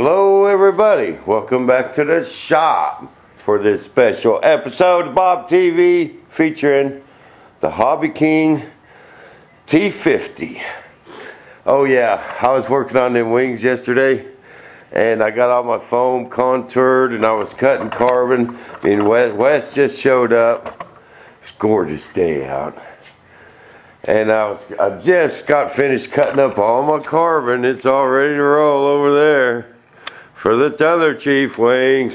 Hello everybody, welcome back to the shop for this special episode of Bob TV featuring the Hobby King T-50. Oh yeah, I was working on them wings yesterday and I got all my foam contoured and I was cutting carbon and Wes just showed up. It's a gorgeous day out. And I just got finished cutting up all my carbon. It's all ready to roll over there for the other chief wings.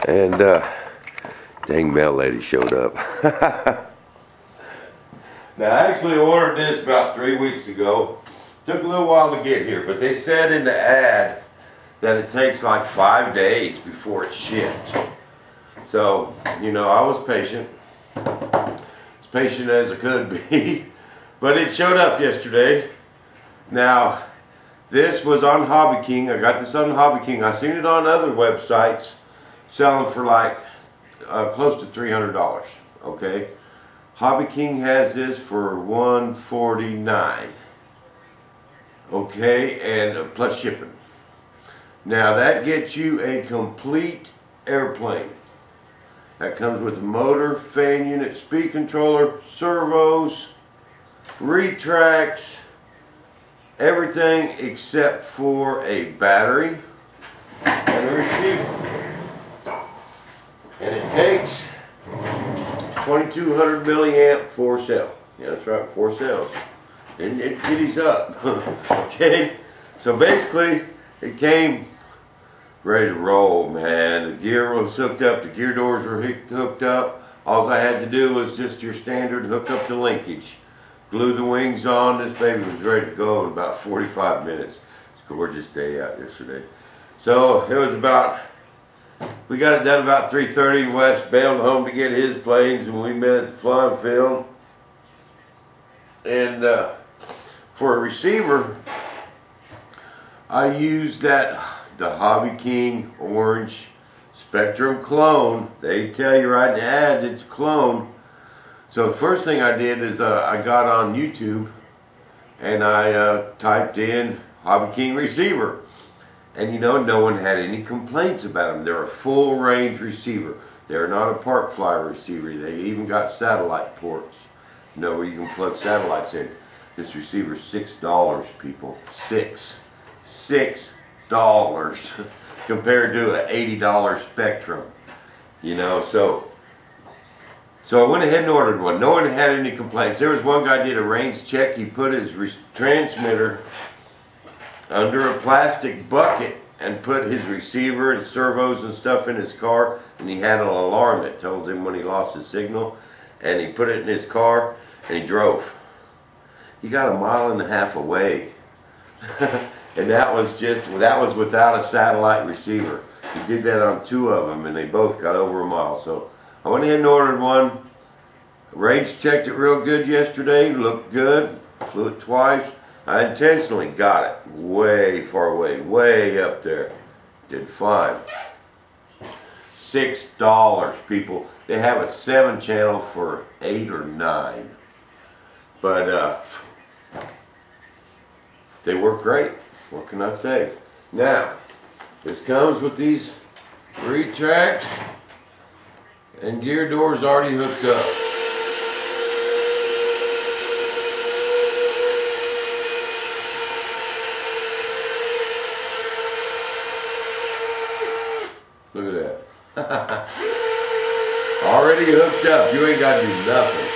And dang mail lady showed up. Now I actually ordered this about 3 weeks ago. Took a little while to get here, but they said in the ad that it takes like 5 days before it's shipped. So, you know, I was patient. As patient as I could be. But it showed up yesterday. Now, this was on Hobby King. I got this on Hobby King. I've seen it on other websites selling for like close to $300. Okay, Hobby King has this for $149. Okay, and plus shipping. Now that gets you a complete airplane. That comes with a motor, fan unit, speed controller, servos, retracts, everything except for a battery and a receiver. And it takes 2200 milliamp 4 cell. Yeah, that's right, 4 cells. And it giddies up. Okay, so basically it came ready to roll, man. The gear was hooked up, the gear doors were hooked up. All I had to do was just your standard hook up the linkage. Glue the wings on. This baby was ready to go in about 45 minutes. It's a gorgeous day out yesterday. So it was about, we got it done about 3:30. Wes bailed home to get his planes and we met at the flying field. And for a receiver, I used the Hobby King Orange Spectrum clone. They tell you right in the ad it's clone. So the first thing I did is I got on YouTube and I typed in Hobby King receiver. And you know, no one had any complaints about them. They're a full range receiver. They're not a park fly receiver. They even got satellite ports. You know, where you can plug satellites in. This receiver's $6, people. $6 compared to an $80 Spectrum. You know, so I went ahead and ordered one. No one had any complaints. There was one guy did a range check. He put his transmitter under a plastic bucket and put his receiver and servos and stuff in his car, and he had an alarm that tells him when he lost his signal, and he put it in his car and he drove. He got 1.5 miles away. And that was without a satellite receiver. He did that on 2 of them and they both got over 1 mile. So I went ahead and ordered one. Range checked it real good yesterday, looked good, flew it twice. I intentionally got it way far away, way up there. Did fine. $6, people. They have a 7-channel for $8 or $9. But they work great. What can I say? Now, this comes with these retracts and gear doors already hooked up. Look at that. Already hooked up. You ain't got to do nothing.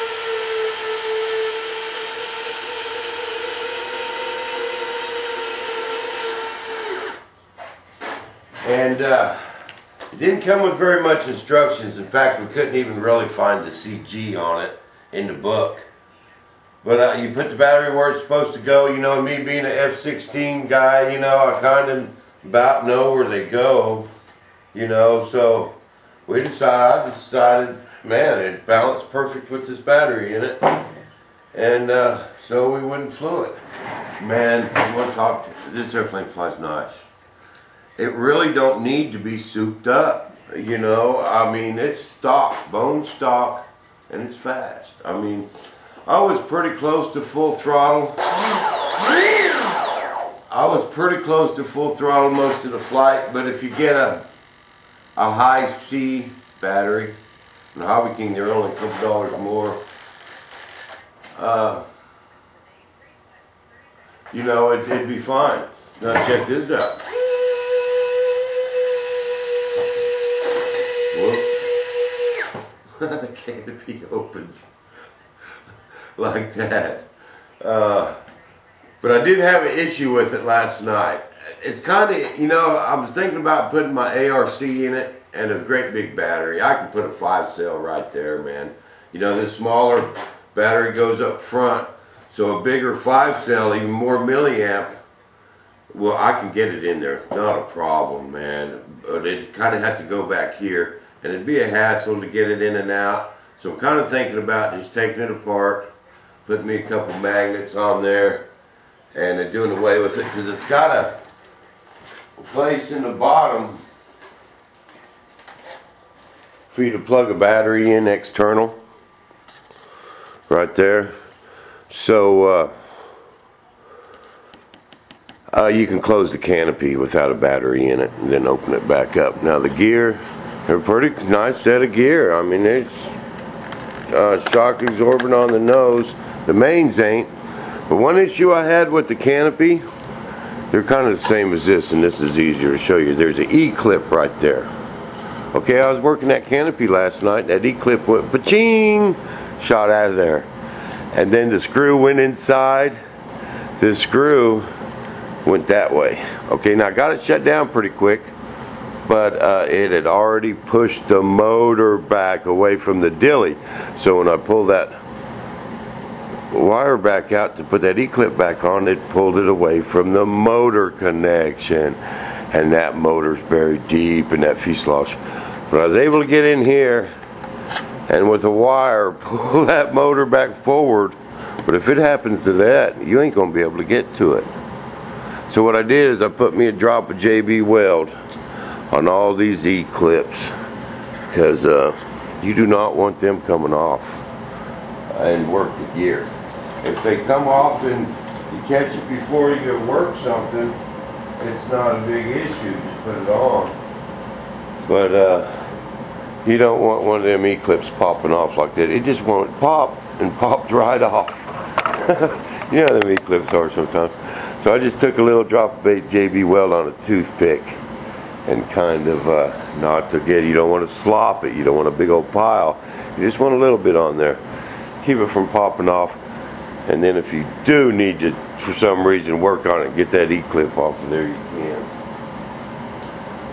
And it didn't come with very much instructions. In fact, we couldn't even really find the CG on it in the book. But you put the battery where it's supposed to go. You know, me being an F-16 guy, you know, I kind of about know where they go. You know, so I decided, man, it balanced perfect with this battery in it. And so we went and flew it. Man, I want to talk to this airplane flies nice. It really don't need to be souped up, you know. I mean, it's stock, bone stock, and it's fast. I mean, I was pretty close to full throttle. I was pretty close to full throttle most of the flight, but if you get a high C battery, in hobbyking they're only a couple dollars more, you know, it'd be fine. Now check this out. Whoop. The canopy opens like that. But I did have an issue with it last night. It's kind of, you know, I was thinking about putting my ARC in it, and a great big battery. I can put a 5-cell right there, man. You know, this smaller battery goes up front, so a bigger 5-cell, even more milliamp, well, I can get it in there. Not a problem, man. But it kind of have to go back here, and it'd be a hassle to get it in and out. So I'm kind of thinking about just taking it apart, putting me a couple magnets on there, and doing away with it, because it's got a place in the bottom for you to plug a battery in external, right there. So you can close the canopy without a battery in it, and then open it back up. Now the gear, they're a pretty nice set of gear. I mean, it's shock absorbent on the nose. The mains ain't. But one issue I had with the canopy, they're kind of the same as this, and this is easier to show you. There's an E-clip right there. Okay, I was working that canopy last night, that E-clip went pa-ching, shot out of there. And then the screw went inside. This screw went that way. Okay, now I got it shut down pretty quick, but it had already pushed the motor back away from the dilly. So when I pulled that wire back out to put that E-clip back on, it pulled it away from the motor connection, and that motor's buried deep in that fuselage. But I was able to get in here and with a wire pull that motor back forward, but if it happens to that, you ain't gonna be able to get to it. So what I did is I put me a drop of JB Weld on all these E-clips, because you do not want them coming off and work the gear. If they come off and you catch it before you go work something, it's not a big issue, just put it on. But you don't want one of them E-clips popping off like that. It just won't pop, and popped right off. You know how them E-clips are sometimes. So I just took a little drop of JB Weld on a toothpick, and kind of not to get, you don't want to slop it, you don't want a big old pile, you just want a little bit on there. Keep it from popping off. And then if you do need to, for some reason, work on it, get that E-clip off of there, you can.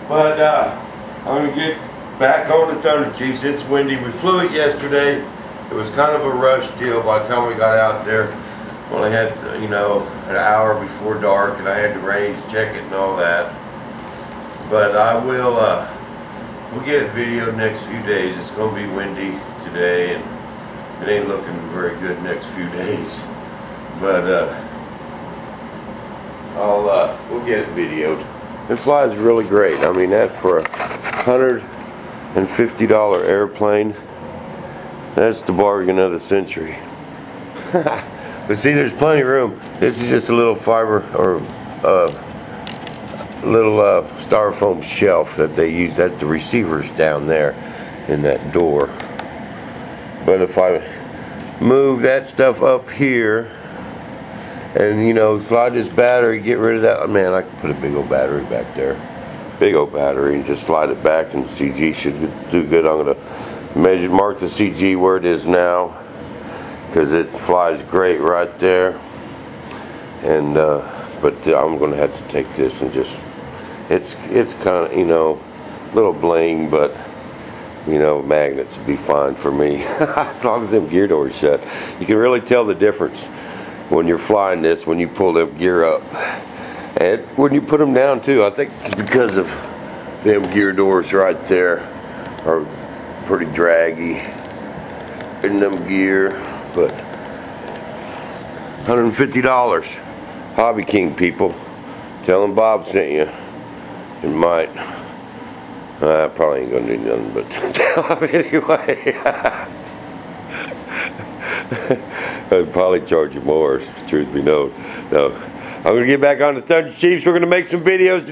But I'm going to get back on the Thunder Chiefs. It's windy. We flew it yesterday. It was kind of a rush deal by the time we got out there. Only had, you know, an hour before dark, and I had the range check it and all that. But I will, we'll get it videoed next few days. It's going to be windy today, and it ain't looking very good next few days, but we'll get it videoed. It flies really great. I mean, that for a $150 airplane, that's the bargain of the century. But see, there's plenty of room. This is just a little fiber or little styrofoam shelf that they use. That the receiver's down there in that door. But if I move that stuff up here and, you know, slide this battery, get rid of that, man, I can put a big old battery back there. Big old battery, and just slide it back, and the CG should do good. I'm going to mark the CG where it is now, because it flies great right there. And but I'm going to have to take this and just, it's kind of, you know, a little bling, but you know, magnets would be fine for me. As long as them gear doors shut. You can really tell the difference when you're flying this, when you pull them gear up. And when you put them down too, I think it's because of them gear doors right there are pretty draggy in them gear. But $150. Hobby King people. Tell them Bob sent you. It might. I probably ain't gonna do nothing but tell him anyway. I'd probably charge you more, truth be known. No, I'm gonna get back on the Thunder Chiefs. We're gonna make some videos.